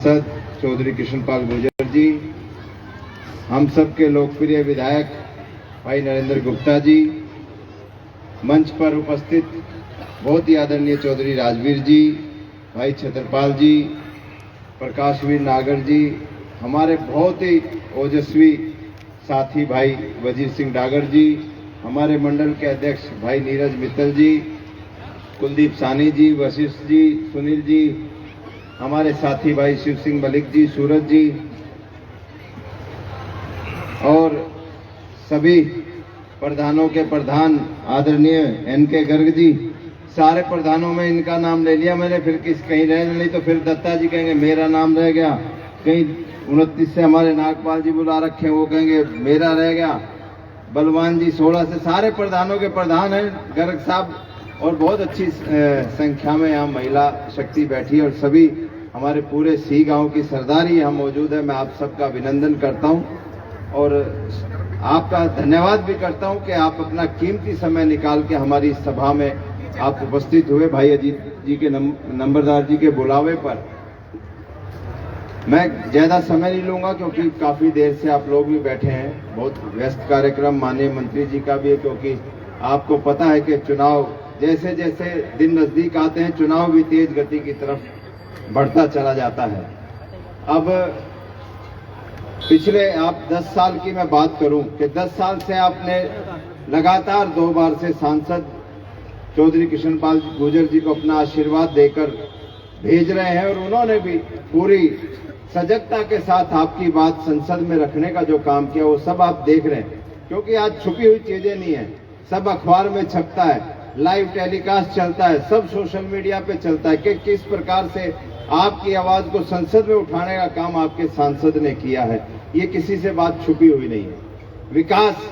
सांसद चौधरी कृष्णपाल गुर्जर जी, हम सब के लोकप्रिय विधायक भाई नरेंद्र गुप्ता जी, मंच पर उपस्थित बहुत ही आदरणीय चौधरी राजवीर जी, भाई छत्रपाल जी, प्रकाशवीर नागर जी, हमारे बहुत ही ओजस्वी साथी भाई वजीर सिंह डागर जी, हमारे मंडल के अध्यक्ष भाई नीरज मित्तल जी, कुलदीप सानी जी, वशिष्ठ जी, सुनील जी, हमारे साथी भाई शिव सिंह मलिक जी, सूरज जी और सभी प्रधानों के प्रधान आदरणीय एनके गर्ग जी, सारे प्रधानों में इनका नाम ले लिया मैंने, फिर कहीं रह नहीं तो फिर दत्ता जी कहेंगे मेरा नाम रह गया, कहीं 29 से हमारे नागपाल जी बुला रखे हैं वो कहेंगे मेरा रह गया, बलवान जी 16 से सारे प्रधानों के प्रधान हैं गर्ग साहब, और बहुत अच्छी संख्या में यहाँ महिला शक्ति बैठी है और सभी हमारे पूरे सी गांव की सरदारी यहाँ मौजूद है। मैं आप सबका अभिनंदन करता हूँ और आपका धन्यवाद भी करता हूँ कि आप अपना कीमती समय निकाल के हमारी इस सभा में आप उपस्थित हुए भाई अजीत जी के नंबरदार जी के बुलावे पर। मैं ज्यादा समय नहीं लूंगा क्योंकि काफी देर से आप लोग भी बैठे हैं, बहुत व्यस्त कार्यक्रम माननीय मंत्री जी का भी है, क्योंकि आपको पता है कि चुनाव जैसे जैसे दिन नजदीक आते हैं चुनाव भी तेज गति की तरफ बढ़ता चला जाता है। अब पिछले आप 10 साल की मैं बात करूं कि 10 साल से आपने लगातार 2 बार से सांसद चौधरी कृष्णपाल गुर्जर जी को अपना आशीर्वाद देकर भेज रहे हैं और उन्होंने भी पूरी सजगता के साथ आपकी बात संसद में रखने का जो काम किया वो सब आप देख रहे हैं, क्योंकि आज छुपी हुई चीजें नहीं है, सब अखबार में छपता है, लाइव टेलीकास्ट चलता है, सब सोशल मीडिया पे चलता है कि किस प्रकार से आपकी आवाज को संसद में उठाने का काम आपके सांसद ने किया है। ये किसी से बात छुपी हुई नहीं है। विकास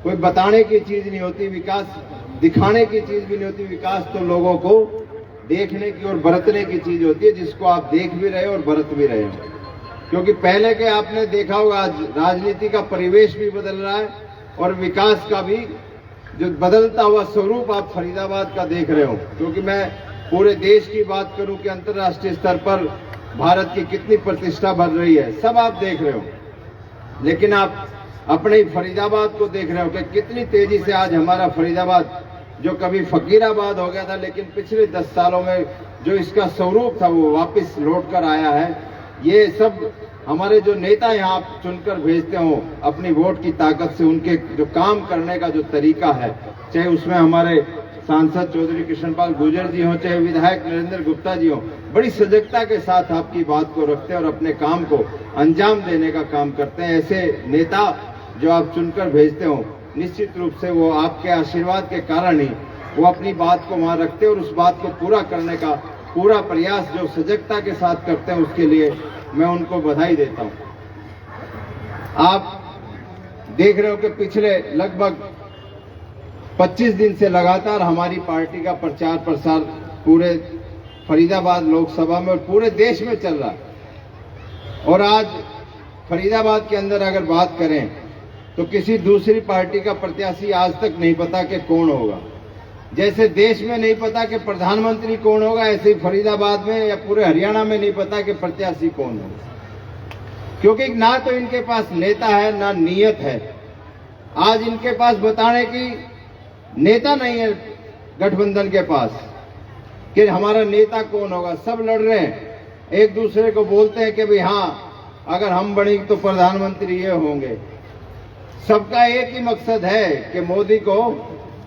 कोई बताने की चीज नहीं होती, विकास दिखाने की चीज भी नहीं होती, विकास तो लोगों को देखने की और बरतने की चीज होती है, जिसको आप देख भी रहे हो और बरत भी रहे हो। क्योंकि पहले के आपने देखा होगा आज राजनीति का परिवेश भी बदल रहा है और विकास का भी जो बदलता हुआ स्वरूप आप फरीदाबाद का देख रहे हो। क्योंकि मैं पूरे देश की बात करूं कि अंतर्राष्ट्रीय स्तर पर भारत की कितनी प्रतिष्ठा बढ़ रही है, सब आप देख रहे हो, लेकिन आप अपने फरीदाबाद को देख रहे हो कि कितनी तेजी से आज हमारा फरीदाबाद जो कभी फकीराबाद हो गया था, लेकिन पिछले 10 सालों में जो इसका स्वरूप था वो वापस लौट कर आया है। ये सब हमारे जो नेता यहाँ आप चुनकर भेजते हो अपनी वोट की ताकत से, उनके जो काम करने का जो तरीका है, चाहे उसमें हमारे सांसद चौधरी कृष्णपाल गुर्जर जी हो, चाहे विधायक नरेंद्र गुप्ता जी हो, बड़ी सजगता के साथ आपकी बात को रखते हैं और अपने काम को अंजाम देने का काम करते हैं। ऐसे नेता जो आप चुनकर भेजते हो, निश्चित रूप से वो आपके आशीर्वाद के कारण ही वो अपनी बात को वहां रखते हैं और उस बात को पूरा करने का पूरा प्रयास जो सजगता के साथ करते हैं, उसके लिए मैं उनको बधाई देता हूं। आप देख रहे हो कि पिछले लगभग 25 दिन से लगातार हमारी पार्टी का प्रचार प्रसार पूरे फरीदाबाद लोकसभा में और पूरे देश में चल रहा है। और आज फरीदाबाद के अंदर अगर बात करें तो किसी दूसरी पार्टी का प्रत्याशी आज तक नहीं पता कि कौन होगा। जैसे देश में नहीं पता कि प्रधानमंत्री कौन होगा, ऐसे ही फरीदाबाद में या पूरे हरियाणा में नहीं पता कि प्रत्याशी कौन होगा, क्योंकि ना तो इनके पास नेता है ना नीयत है। आज इनके पास बताने की नेता नहीं है गठबंधन के पास कि हमारा नेता कौन होगा। सब लड़ रहे हैं, एक दूसरे को बोलते हैं कि भाई हाँ अगर हम बनेंगे तो प्रधानमंत्री ये होंगे। सबका एक ही मकसद है कि मोदी को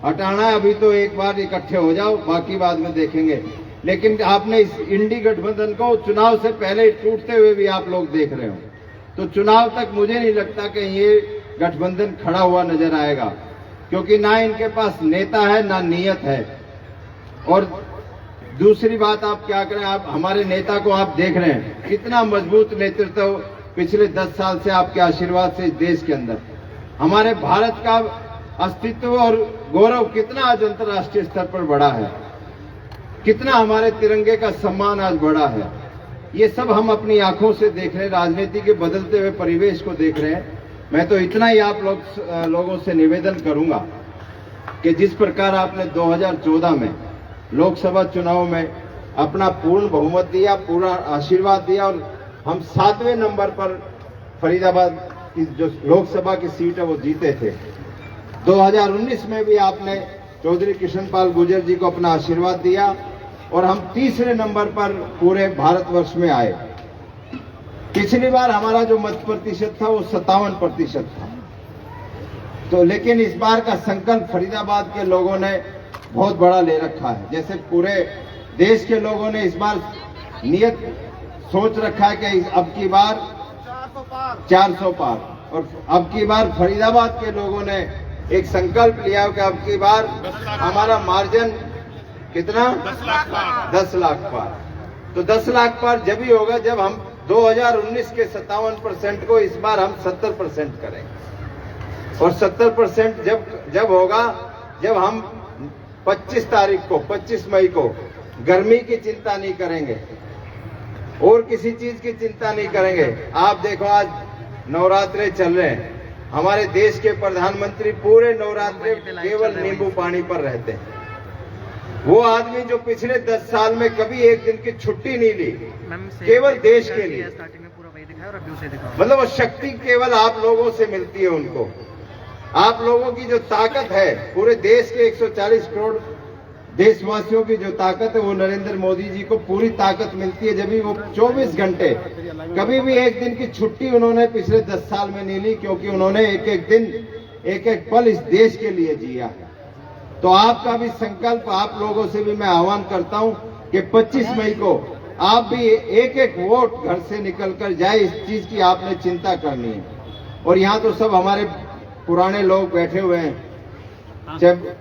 हटाना है। अभी तो एक बार इकट्ठे हो जाओ, बाकी बाद में देखेंगे। लेकिन आपने इस इंडी गठबंधन को चुनाव से पहले टूटते हुए भी आप लोग देख रहे हो, तो चुनाव तक मुझे नहीं लगता कि ये गठबंधन खड़ा हुआ नजर आएगा, क्योंकि ना इनके पास नेता है ना नीयत है। और दूसरी बात आप क्या करें, आप हमारे नेता को आप देख रहे हैं कितना मजबूत नेतृत्व पिछले 10 साल से आपके आशीर्वाद से इस देश के अंदर हमारे भारत का अस्तित्व और गौरव कितना आज अंतर्राष्ट्रीय स्तर पर बढ़ा है, कितना हमारे तिरंगे का सम्मान आज बढ़ा है। ये सब हम अपनी आंखों से देख रहे हैं, राजनीति के बदलते हुए परिवेश को देख रहे हैं। मैं तो इतना ही आप लोगों से निवेदन करूंगा कि जिस प्रकार आपने 2014 में लोकसभा चुनाव में अपना पूर्ण बहुमत दिया, पूरा आशीर्वाद दिया और हम 7वें नंबर पर फरीदाबाद की जो लोकसभा की सीट है वो जीते थे। 2019 में भी आपने चौधरी कृष्णपाल गुर्जर जी को अपना आशीर्वाद दिया और हम तीसरे नंबर पर पूरे भारतवर्ष में आए। पिछली बार हमारा जो मत प्रतिशत था वो 57% था। तो लेकिन इस बार का संकल्प फरीदाबाद के लोगों ने बहुत बड़ा ले रखा है। जैसे पूरे देश के लोगों ने इस बार नियत सोच रखा है कि अब की बार 400 पार, और अब की बार फरीदाबाद के लोगों ने एक संकल्प लिया कि अब की बार हमारा मार्जिन कितना 10 लाख पार। तो 10 लाख पार जब ही होगा जब हम 2019 के 57% को इस बार हम 70% करेंगे। और 70% जब होगा जब हम 25 मई को गर्मी की चिंता नहीं करेंगे और किसी चीज की चिंता नहीं करेंगे। आप देखो आज नवरात्रे चल रहे हैं, हमारे देश के प्रधानमंत्री पूरे नवरात्रे केवल नींबू पानी पर रहते हैं। वो आदमी जो पिछले 10 साल में कभी एक दिन की छुट्टी नहीं ली, केवल देश के लिए, मतलब वो शक्ति केवल आप लोगों से मिलती है उनको। आप लोगों की जो ताकत है, पूरे देश के 140 करोड़ देशवासियों की जो ताकत है वो नरेंद्र मोदी जी को पूरी ताकत मिलती है। जब भी वो 24 घंटे, कभी भी एक दिन की छुट्टी उन्होंने पिछले 10 साल में नहीं ली, क्योंकि उन्होंने एक एक दिन, एक एक पल इस देश के लिए जिया। तो आपका भी संकल्प, आप लोगों से भी मैं आह्वान करता हूं कि 25 मई को आप भी एक एक वोट घर से निकल कर जाए, इस चीज की आपने चिंता करनी है। और यहाँ तो सब हमारे पुराने लोग बैठे हुए हैं, जब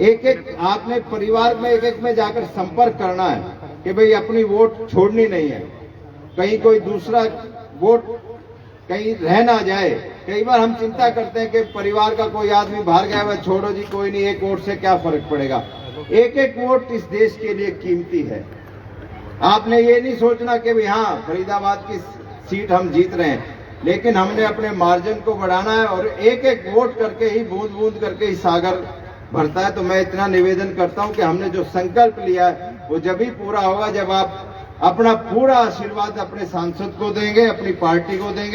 एक एक आपने परिवार में एक में जाकर संपर्क करना है कि भाई अपनी वोट छोड़नी नहीं है, कहीं कोई दूसरा वोट कहीं रह ना जाए। कई बार हम चिंता करते हैं कि परिवार का कोई आदमी बाहर गया हुआ, छोड़ो जी कोई नहीं, एक वोट से क्या फर्क पड़ेगा। एक एक वोट इस देश के लिए कीमती है। आपने ये नहीं सोचना कि भाई हाँ फरीदाबाद की सीट हम जीत रहे हैं, लेकिन हमने अपने मार्जिन को बढ़ाना है और एक एक वोट करके ही, बूंद बूंद करके ही सागर भरता है। तो मैं इतना निवेदन करता हूं कि हमने जो संकल्प लिया है वो जब भी पूरा होगा जब आप अपना पूरा आशीर्वाद अपने सांसद को देंगे, अपनी पार्टी को देंगे।